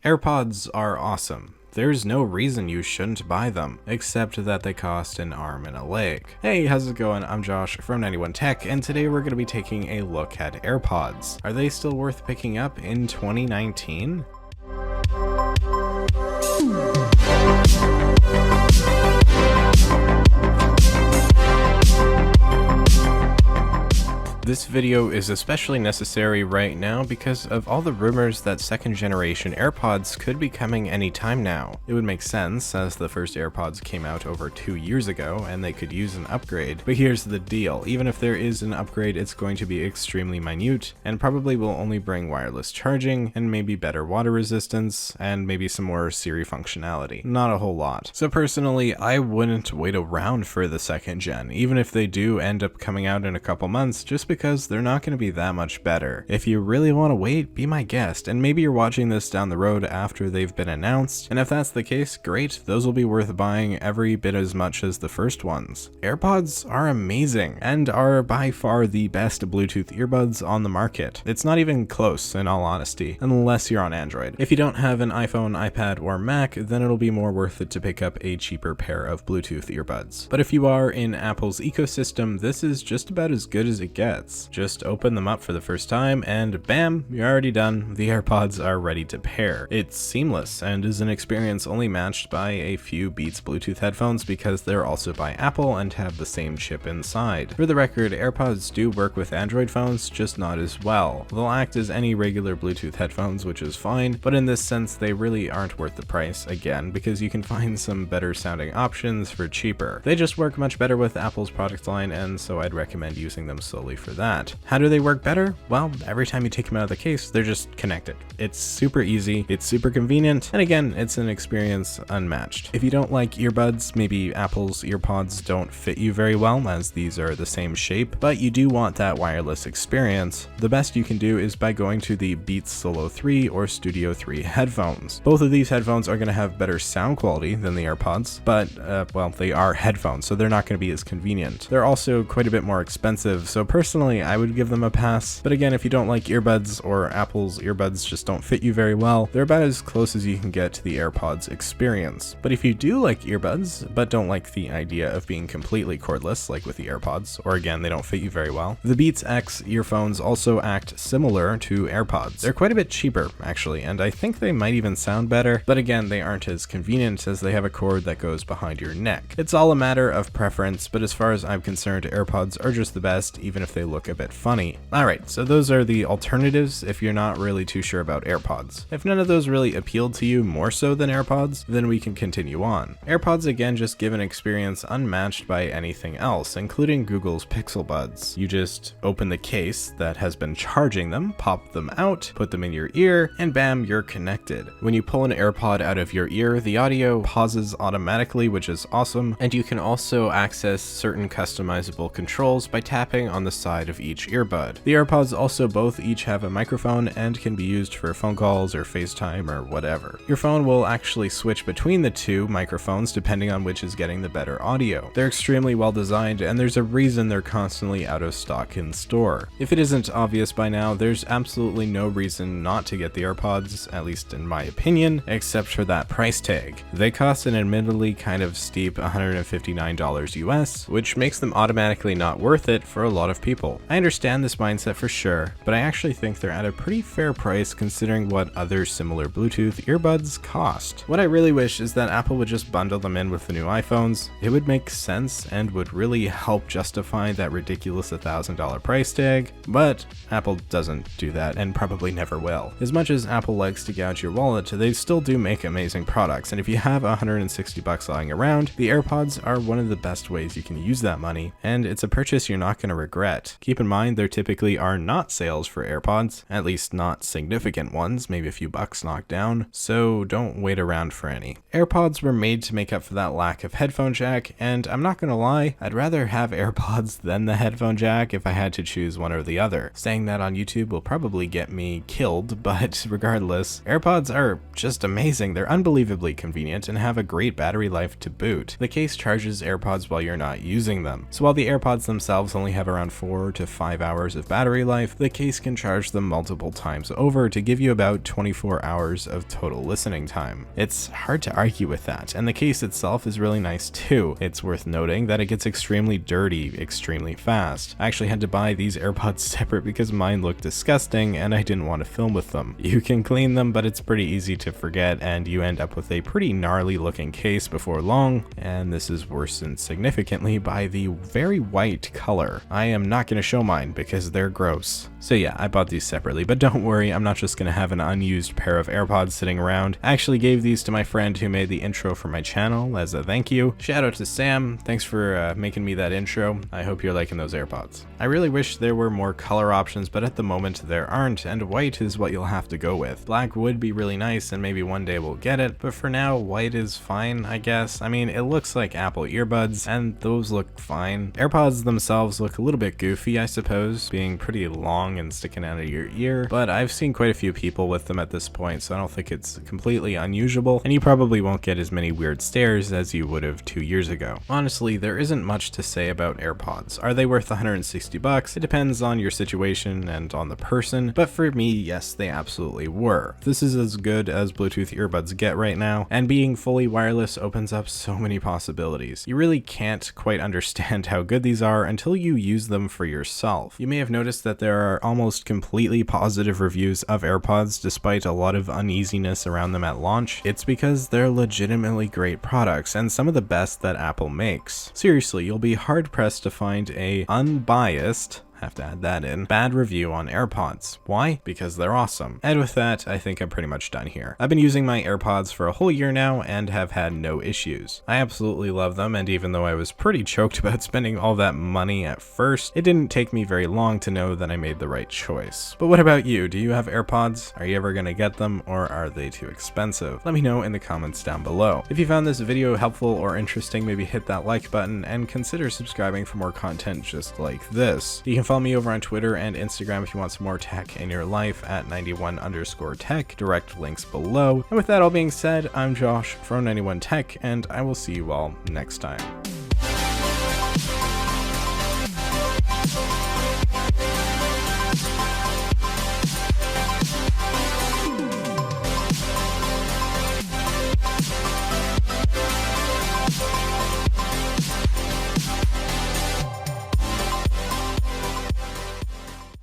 AirPods are awesome. There's no reason you shouldn't buy them, except that they cost an arm and a leg. Hey, how's it going? I'm Josh from 91 Tech, and today we're going to be taking a look at AirPods. Are they still worth picking up in 2019? This video is especially necessary right now because of all the rumors that second generation AirPods could be coming anytime now. It would make sense as the first AirPods came out over 2 years ago and they could use an upgrade. But here's the deal, even if there is an upgrade, it's going to be extremely minute and probably will only bring wireless charging and maybe better water resistance and maybe some more Siri functionality. Not a whole lot. So personally, I wouldn't wait around for the second gen, even if they do end up coming out in a couple months, just because they're not going to be that much better. If you really want to wait, be my guest, and maybe you're watching this down the road after they've been announced, and if that's the case, great, those will be worth buying every bit as much as the first ones. AirPods are amazing, and are by far the best Bluetooth earbuds on the market. It's not even close, in all honesty, unless you're on Android. If you don't have an iPhone, iPad, or Mac, then it'll be more worth it to pick up a cheaper pair of Bluetooth earbuds. But if you are in Apple's ecosystem, this is just about as good as it gets. Just open them up for the first time and bam, you're already done. The AirPods are ready to pair. It's seamless and is an experience only matched by a few Beats Bluetooth headphones because they're also by Apple and have the same chip inside. For the record, AirPods do work with Android phones, just not as well. They'll act as any regular Bluetooth headphones, which is fine, but in this sense they really aren't worth the price, again, because you can find some better sounding options for cheaper. They just work much better with Apple's product line, and so I'd recommend using them solely for that. How do they work better? Well, every time you take them out of the case, they're just connected. It's super easy, it's super convenient, and again, it's an experience unmatched. If you don't like earbuds, maybe Apple's EarPods don't fit you very well, as these are the same shape, but you do want that wireless experience, the best you can do is by going to the Beats Solo 3 or Studio 3 headphones. Both of these headphones are going to have better sound quality than the AirPods, but, well, they are headphones, so they're not going to be as convenient. They're also quite a bit more expensive, so personally, I would give them a pass. But again, if you don't like earbuds or Apple's earbuds just don't fit you very well, they're about as close as you can get to the AirPods experience. But if you do like earbuds, but don't like the idea of being completely cordless, like with the AirPods, or again, they don't fit you very well, the Beats X earphones also act similar to AirPods. They're quite a bit cheaper, actually, and I think they might even sound better, but again, they aren't as convenient as they have a cord that goes behind your neck. It's all a matter of preference, but as far as I'm concerned, AirPods are just the best, even if they look a bit funny. Alright, so those are the alternatives if you're not really too sure about AirPods. If none of those really appealed to you more so than AirPods, then we can continue on. AirPods again just give an experience unmatched by anything else, including Google's Pixel Buds. You just open the case that has been charging them, pop them out, put them in your ear, and bam, you're connected. When you pull an AirPod out of your ear, the audio pauses automatically, which is awesome, and you can also access certain customizable controls by tapping on the side of each earbud. The AirPods also both each have a microphone and can be used for phone calls or FaceTime or whatever. Your phone will actually switch between the two microphones depending on which is getting the better audio. They're extremely well designed and there's a reason they're constantly out of stock in store. If it isn't obvious by now, there's absolutely no reason not to get the AirPods, at least in my opinion, except for that price tag. They cost an admittedly kind of steep $159 US, which makes them automatically not worth it for a lot of people. I understand this mindset for sure, but I actually think they're at a pretty fair price considering what other similar Bluetooth earbuds cost. What I really wish is that Apple would just bundle them in with the new iPhones. It would make sense and would really help justify that ridiculous $1,000 price tag, but Apple doesn't do that and probably never will. As much as Apple likes to gouge your wallet, they still do make amazing products, and if you have $160 lying around, the AirPods are one of the best ways you can use that money, and it's a purchase you're not going to regret. Keep in mind there typically are not sales for AirPods, at least not significant ones, maybe a few bucks knocked down, so don't wait around for any. AirPods were made to make up for that lack of headphone jack, and I'm not gonna lie, I'd rather have AirPods than the headphone jack if I had to choose one or the other. Saying that on YouTube will probably get me killed, but regardless, AirPods are just amazing. They're unbelievably convenient and have a great battery life to boot. The case charges AirPods while you're not using them, so while the AirPods themselves only have around 4 4 to 5 hours of battery life, the case can charge them multiple times over to give you about 24 hours of total listening time. It's hard to argue with that, and the case itself is really nice too. It's worth noting that it gets extremely dirty extremely fast. I actually had to buy these AirPods separate because mine looked disgusting and I didn't want to film with them. You can clean them, but it's pretty easy to forget and you end up with a pretty gnarly looking case before long, and this is worsened significantly by the very white color. I am not going to show mine because they're gross. So yeah, I bought these separately, but don't worry, I'm not just going to have an unused pair of AirPods sitting around. I actually gave these to my friend who made the intro for my channel as a thank you. Shout out to Sam, thanks for making me that intro. I hope you're liking those AirPods. I really wish there were more color options, but at the moment there aren't, and white is what you'll have to go with. Black would be really nice and maybe one day we'll get it, but for now white is fine, I guess. I mean, it looks like Apple earbuds and those look fine. AirPods themselves look a little bit goofy, I suppose, being pretty long and sticking out of your ear, but I've seen quite a few people with them at this point, so I don't think it's completely unusual, and you probably won't get as many weird stares as you would have 2 years ago. Honestly, there isn't much to say about AirPods. Are they worth 160 bucks? It depends on your situation and on the person, but for me, yes, they absolutely were. This is as good as Bluetooth earbuds get right now, and being fully wireless opens up so many possibilities. You really can't quite understand how good these are until you use them for yourself. You may have noticed that there are almost completely positive reviews of AirPods despite a lot of uneasiness around them at launch. It's because they're legitimately great products and some of the best that Apple makes. Seriously, you'll be hard pressed to find a unbiased, have to add that in, bad review on AirPods. Why? Because they're awesome. And with that, I think I'm pretty much done here. I've been using my AirPods for a whole year now and have had no issues. I absolutely love them, and even though I was pretty choked about spending all that money at first, it didn't take me very long to know that I made the right choice. But what about you? Do you have AirPods? Are you ever gonna get them, or are they too expensive? Let me know in the comments down below. If you found this video helpful or interesting, maybe hit that like button and consider subscribing for more content just like this. You can follow me over on Twitter and Instagram if you want some more tech in your life at 91_tech, direct links below. And with that all being said, I'm Josh from 91tech, and I will see you all next time.